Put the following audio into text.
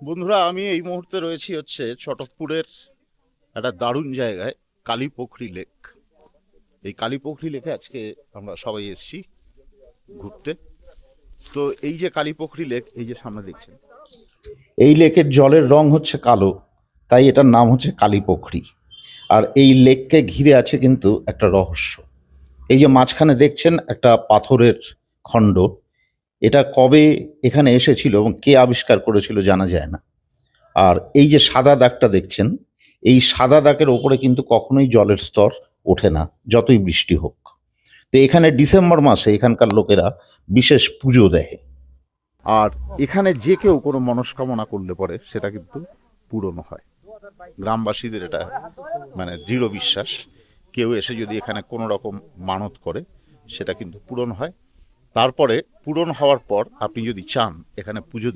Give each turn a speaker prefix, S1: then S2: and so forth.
S1: বন্ধুরা, আমি এই মুহূর্তে রয়েছি হচ্ছে চটকপুরের একটা দারুণ জায়গায়, কালীপোখরি লেক। এই কালীপোখরি লেকে আজকে আমরা সবাই এসেছি ঘুরতে। তো এই যে কালীপোখরি লেক, এই যে সামনে দেখছেন, এই লেকের জলের রং হচ্ছে কালো, তাই এটার নাম হচ্ছে কালীপোখরি। আর এই লেককে ঘিরে আছে কিন্তু একটা রহস্য। এই যে মাঝখানে দেখছেন একটা পাথরের খণ্ড, এটা কবে এখানে এসেছিল এবং কে আবিষ্কার করেছিল জানা যায় না। আর এই যে সাদা দাগটা দেখছেন, এই সাদা দাগের ওপরে কিন্তু কখনোই জলের স্তর ওঠে না, যতই বৃষ্টি হোক। তো এখানে ডিসেম্বর মাসে এখানকার লোকেরা বিশেষ পুজো দেয়। আর এখানে যে কেউ কোনো মনস্কামনা করলে পরে সেটা কিন্তু পূরণ হয়। গ্রামবাসীদের এটা মানে দৃঢ় বিশ্বাস। কেউ এসে যদি এখানে কোনো রকম মানত করে, সেটা কিন্তু পূরণ হয়। তারপরে পূরণ হওয়ার পর আপনি যদি চান এখানে পুজো